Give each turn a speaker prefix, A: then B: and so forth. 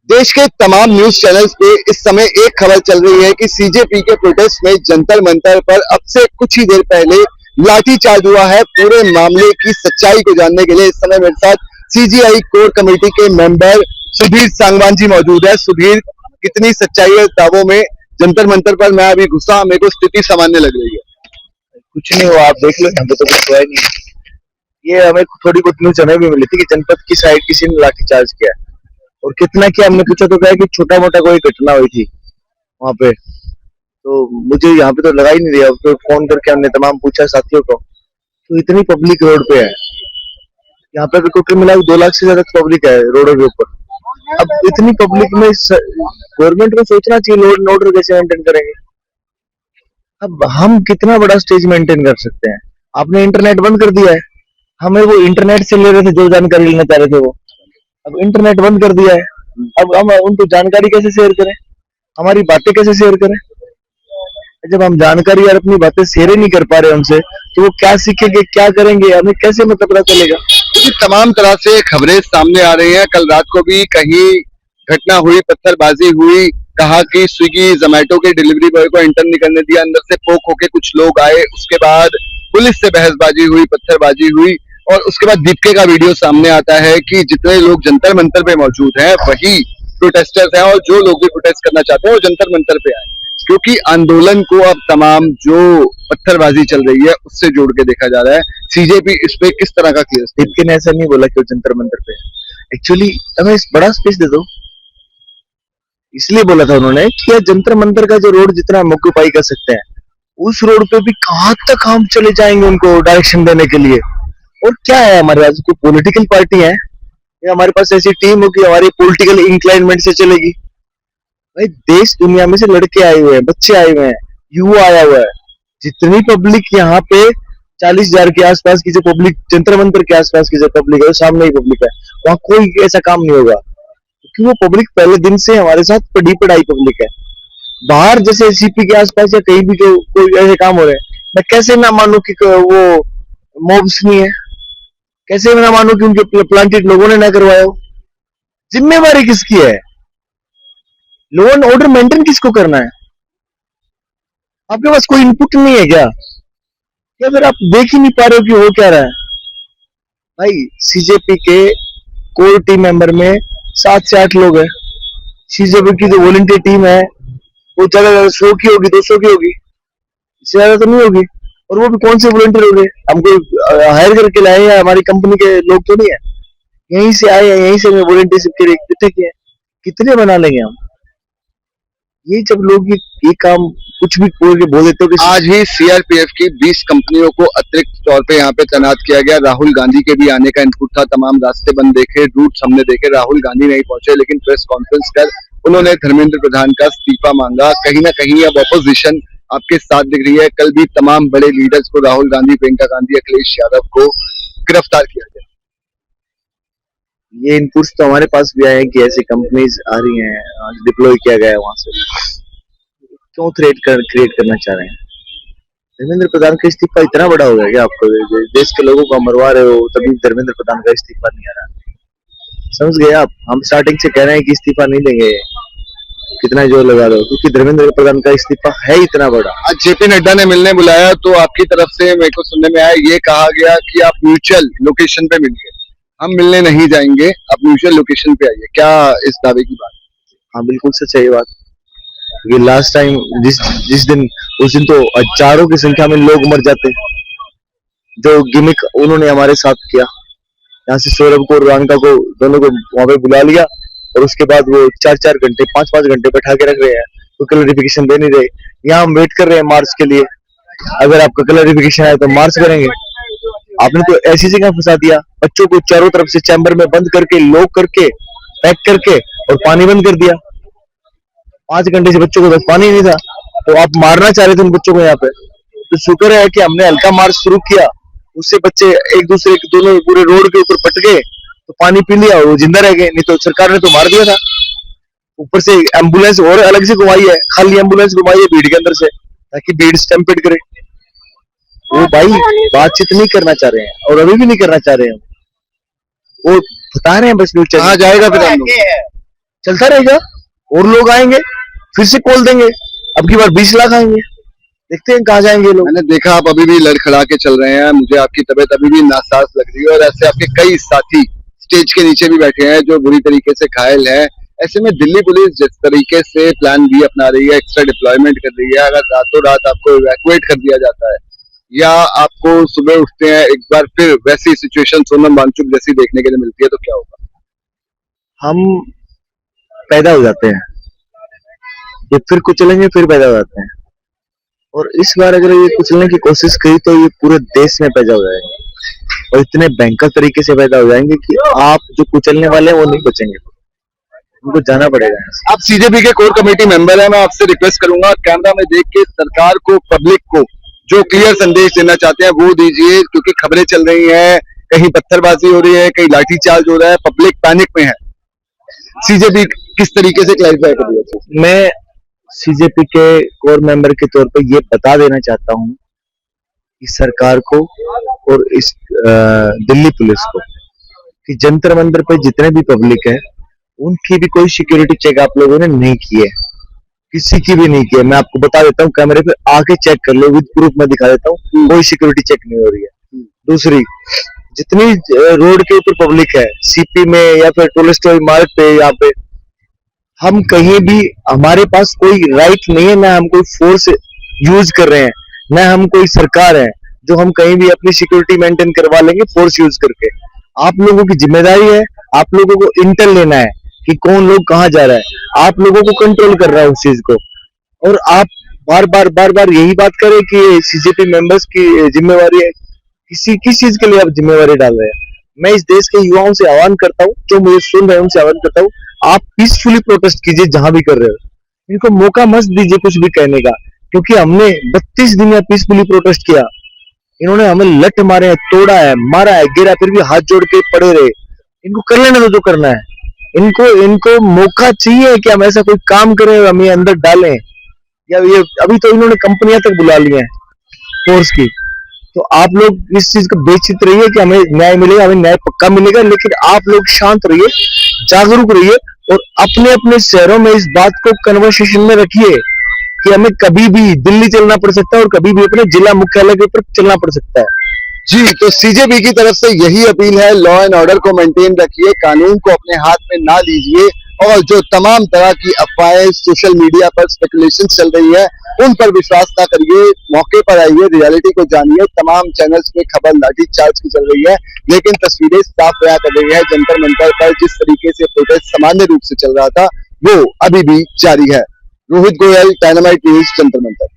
A: देश के तमाम न्यूज चैनल्स पे इस समय एक खबर चल रही है कि सीजेपी के प्रोटेस्ट में जंतर मंतर पर अब से कुछ ही देर पहले लाठीचार्ज हुआ है। पूरे मामले की सच्चाई को जानने के लिए इस समय मेरे साथ सीजीआई कोर कमेटी के मेंबर सुधीर सांगवान जी मौजूद है। सुधीर, कितनी सच्चाई है दावों में? जंतर मंतर पर मैं अभी घुसा, मेरे को स्थिति सामान्य लग रही है।
B: कुछ नहीं हुआ, आप देख लो, यहाँ पे तो कुछ हुआ ही नहीं। ये हमें थोड़ी बहुत न्यूज हमें भी मिली थी कि जनपद की साइड किसी ने लाठीचार्ज किया और कितना किया हमने पूछा तो कहा कि छोटा मोटा कोई घटना हुई थी वहां पे। तो मुझे यहाँ पे तो लगा ही नहीं दिया, तो फोन करके हमने तमाम पूछा साथियों को, तो इतनी पब्लिक रोड पे है। यहाँ पे टोटल मिला 2 लाख से ज्यादा पब्लिक है रोडों के ऊपर। अब इतनी पब्लिक में गवर्नमेंट को सोचना चाहिए लॉ एंड ऑर्डर कैसे मेंटेन करेंगे। अब हम कितना बड़ा स्टेज मेंटेन कर सकते हैं? आपने इंटरनेट बंद कर दिया है, हमें वो इंटरनेट से ले रहे थे जो जानकारी लेना चाह रहे थे, वो अब इंटरनेट बंद कर दिया है। अब हम उनको जानकारी कैसे शेयर करें, हमारी बातें कैसे शेयर करें? जब हम जानकारी और अपनी बातें शेयर ही नहीं कर पा रहे उनसे, तो वो क्या सीखेंगे, क्या करेंगे, हमें कैसे मतलब पता चलेगा?
A: क्योंकि तमाम तरह से खबरें सामने आ रही हैं। कल रात को भी कहीं घटना हुई, पत्थरबाजी हुई, कहा कि स्विगी जोमेटो के डिलीवरी बॉय को एंटर नहीं करने दिया, अंदर से पोक होके कुछ लोग आए, उसके बाद पुलिस से बहसबाजी हुई, पत्थरबाजी हुई और उसके बाद दीपके का वीडियो सामने आता है कि जितने लोग जंतर मंतर पे मौजूद हैं वही प्रोटेस्टर्स हैं और जो लोग भी प्रोटेस्ट करना चाहते हैं वो जंतर मंतर पे आए, क्योंकि आंदोलन को अब तमाम जो पत्थरबाजी चल रही है उससे जोड़ के देखा जा रहा है। सीजेपी इस पे किस तरह का केस?
B: दीपके ने ऐसा नहीं बोला कि वो जंतर मंतर पे है। एक्चुअली हमें इस बड़ा स्पेस दे दो, इसलिए बोला था उन्होंने कि जंतर मंतर का जो रोड जितना हम ऑक्यूपाई कर सकते हैं उस रोड पे भी कहां तक हम चले जाएंगे उनको डायरेक्शन देने के लिए। और क्या है हमारे पास, कोई पॉलिटिकल पार्टी है या हमारे पास ऐसी टीम हो कि हमारी पॉलिटिकल इंक्लाइनमेंट से चलेगी? भाई देश दुनिया में से लड़के आए हुए हैं, बच्चे आए हुए हैं, युवा आया हुआ है। जितनी पब्लिक यहाँ पे 40,000 के आसपास की जो पब्लिक, जंतर मंतर के आसपास की जो पब्लिक है वो सामने ही पब्लिक है, वहां कोई ऐसा काम नहीं होगा क्योंकि वो पब्लिक पहले दिन से हमारे साथ पढ़ी पढ़ाई पब्लिक है। बाहर जैसे सीपी के आसपास या कहीं भी जो कोई ऐसे काम हो रहे हैं, मैं कैसे ना मानूं कि वो मॉब्स नहीं है, कैसे मैं ना मानूं कि उनके प्लांटेड लोगों ने ना करवाया हो? जिम्मेवारी किसकी है? लॉ एंड ऑर्डर मेंटेन किसको करना है? आपके पास कोई इनपुट नहीं है क्या, या फिर आप देख ही नहीं पा रहे हो कि हो क्या रहा है? भाई सीजेपी के कोर टीम मेंबर में 7 से 8 लोग हैं। सीजेपी की जो वॉलंटियर टीम है वो ज्यादा 100 की होगी, 200 की होगी, इससे ज्यादा तो नहीं होगी। और वो भी कौन से वॉलंटियर हो गए, हमको हायर करके लाए या हमारी कंपनी के लोग तो नहीं है, यहीं से आए हैं, यहीं से वॉलंटियरशिप के लिए इकट्ठे किए। कितने बना लेंगे हम? ये जब लोग ये काम कुछ भी बोल के बोल देते हो कि
A: आज ही सीआरपीएफ की 20 कंपनियों को अतिरिक्त तौर पे यहाँ पे तैनात किया गया। राहुल गांधी के भी आने का इनपुट था, तमाम रास्ते बंद देखे, रूट हमने देखे, राहुल गांधी नहीं पहुंचे, लेकिन प्रेस कॉन्फ्रेंस कर उन्होंने धर्मेंद्र प्रधान का इस्तीफा मांगा। कहीं ना कहीं अब अपोजिशन आपके साथ दिख रही है। कल भी तमाम बड़े लीडर्स को, राहुल गांधी, प्रियंका गांधी, अखिलेश यादव को गिरफ्तार किया गया।
B: ये इनपुट्स तो हमारे पास भी आए हैं कि ऐसी कंपनीज आ रही हैं, डिप्लॉय किया गया है वहां से। क्यों क्रिएट करना चाह रहे हैं? धर्मेंद्र प्रधान का इस्तीफा इतना बड़ा हो गया क्या आपको? देश के लोगों को मरवा रहे हो तभी धर्मेंद्र प्रधान का इस्तीफा नहीं आ रहा, समझ गए आप? हम स्टार्टिंग से कह रहे हैं कि इस्तीफा नहीं देंगे, कितना जोर लगा रहे हो, क्योंकि धर्मेंद्र प्रधान का इस्तीफा है इतना बड़ा।
A: आज जेपी नड्डा ने मिलने बुलाया तो आपकी तरफ से मेरे को सुनने में आया, ये कहा गया कि आप म्यूचुअल लोकेशन पे मिलिए, हम मिलने नहीं जाएंगे, आप म्यूचुअल लोकेशन पे आइए। क्या इस दावे की बात?
B: हाँ बिल्कुल सच है ये बात। ये लास्ट टाइम जिस दिन, उस दिन तो हजारों की संख्या में लोग मर जाते। जो गिमिक उन्होंने हमारे साथ किया, यहाँ से सौरभ को और रानका को दोनों को वहां पे बुला लिया और उसके बाद वो 4-4 घंटे 5-5 घंटे बैठा के रख रहे हैं, तो क्लैरिफिकेशन दे नहीं रहे। यहाँ हम वेट कर रहे हैं मार्च के लिए, अगर आपका क्लैरिफिकेशन आए तो मार्च करेंगे। आपने तो ऐसी जगह फंसा दिया, बच्चों को चारों तरफ से चैम्बर में बंद करके, लॉक करके, पैक करके और पानी बंद कर दिया। 5 घंटे से बच्चों को बस पानी नहीं था, तो आप मारना चाह रहे थे उन बच्चों को यहाँ पे। तो शुक्र है कि हमने हल्का मार्च शुरू किया, उससे बच्चे एक दूसरे के दोनों पूरे रोड के ऊपर पट गए, तो पानी पी लिया और वो जिंदा रह गए, नहीं तो सरकार ने तो मार दिया था। ऊपर से एम्बुलेंस और अलग से घुमाई है, खाली एम्बुलेंस घुमाई है भीड़ के अंदर से, ताकि भीड़ स्टैम्पेड करे। वो भाई बातचीत नहीं करना चाह रहे हैं और अभी भी नहीं करना चाह रहे हैं, वो बता रहे हैं बस न्यूज
A: कहाँ जाएगा फिर हम लोग?
B: चलता रहेगा, और लोग आएंगे, फिर से खोल देंगे, अब की बार 20 लाख आएंगे, देखते हैं कहाँ जाएंगे लोग।
A: मैंने देखा आप अभी भी लड़खड़ा के चल रहे हैं, मुझे आपकी तबीयत अभी भी नासाज लग रही है, और ऐसे आपके कई साथी स्टेज के नीचे भी बैठे हैं जो बुरी तरीके से घायल हैं। ऐसे में दिल्ली पुलिस जिस तरीके से प्लान बी अपना रही है, एक्स्ट्रा डिप्लॉयमेंट कर रही है, अगर रातों रात आपको इवैक्यूएट कर दिया जाता है या आपको सुबह उठते हैं एक बार फिर वैसी सिचुएशन सोनम वांगचुक जैसी देखने के लिए मिलती है, तो क्या होगा?
B: हम पैदा हो जाते हैं, ये फिर कुचलेंगे, फिर पैदा हो जाते हैं, और इस बार अगर ये कुचलने की कोशिश करी तो ये पूरे देश में पैदा हो जाएंगे, और इतने भयंकर तरीके से पैदा हो जाएंगे कि आप जो कुचलने वाले हैं वो नहीं बचेंगे, उनको जाना पड़ेगा।
A: आप सीजेपी के कोर कमेटी मेंबर हैं, मैं आपसे रिक्वेस्ट करूंगा कैमरा में देख के सरकार को, पब्लिक को जो क्लियर संदेश देना चाहते हैं वो दीजिए, क्योंकि खबरें चल रही हैं, कहीं पत्थरबाजी हो रही है, कहीं लाठीचार्ज हो रहा है, पब्लिक पैनिक में है। सीजेपी किस तरीके से क्लैरिफाई कर दिया?
B: मैं सीजेपी के कोर मेंबर के तौर पर ये बता देना चाहता हूँ कि सरकार को और इस दिल्ली पुलिस को कि जंतर मंतर पे जितने भी पब्लिक है उनकी भी कोई सिक्योरिटी चेक आप लोगों ने नहीं की है, किसी की भी नहीं की है। मैं आपको बता देता हूँ, कैमरे पे आके चेक कर लो, विद प्रूफ में दिखा देता हूँ, कोई सिक्योरिटी चेक नहीं हो रही है। दूसरी, जितनी रोड के ऊपर पब्लिक है, सीपी में या फिर टोलेस्टोरी मार्ग पे, यहाँ पे हम कहीं भी, हमारे पास कोई राइट नहीं है, ना हम कोई फोर्स यूज कर रहे हैं, ना हम कोई सरकार है जो हम कहीं भी अपनी सिक्योरिटी मेंटेन करवा लेंगे फोर्स यूज करके। आप लोगों की जिम्मेदारी है, आप लोगों को इंटेल लेना है कि कौन लोग कहाँ जा रहा है, आप लोगों को कंट्रोल कर रहा है उस चीज को। और आप बार बार यही बात करें कि सीजेपी मेंबर्स की जिम्मेवारी है, किस चीज के लिए आप जिम्मेवारी डाल रहे हैं? मैं इस देश के युवाओं से आह्वान करता हूँ, जो मुझे सुन रहे हैं उनसे आह्वान करता हूँ, आप पीसफुली प्रोटेस्ट कीजिए जहां भी कर रहे हो, इनको मौका मत दीजिए कुछ भी कहने का, क्योंकि हमने 32 दिन में पीसफुली प्रोटेस्ट किया, इन्होंने हमें लठ मारे हैं, तोड़ा है, मारा है, गिरा, फिर भी हाथ जोड़ के पड़े रहे। इनको कर लेना तो जो करना है, इनको मौका चाहिए कि हम ऐसा कोई काम करें, हम ये अंदर डालें, या ये अभी तो इन्होंने कंपनियां तक बुला ली हैं फोर्स की। तो आप लोग इस चीज को बेचित रहिए कि हमें न्याय मिलेगा, हमें न्याय पक्का मिलेगा, लेकिन आप लोग शांत रहिए, जागरूक रहिए, और अपने अपने शहरों में इस बात को कन्वर्सेशन में रखिए कि हमें कभी भी दिल्ली चलना पड़ सकता है और कभी भी अपने जिला मुख्यालय के ऊपर चलना पड़ सकता है।
A: जी, तो सीजेपी की तरफ से यही अपील है, लॉ एंड ऑर्डर को मेंटेन रखिए, कानून को अपने हाथ में ना लीजिए, और जो तमाम तरह की अफवाहें सोशल मीडिया पर स्पेकुलेशन चल रही है उन पर विश्वास ना करिए, मौके पर आइए, रियलिटी को जानिए। तमाम चैनल्स पे खबर लाठीचार्ज की चल रही है, लेकिन तस्वीरें साफ बयां कर रही है जंतर मंतर पर जिस तरीके से प्रोटेस्ट सामान्य रूप से चल रहा था वो अभी भी जारी है। Rohit Goyal, dynamite news, Jantar Mantar.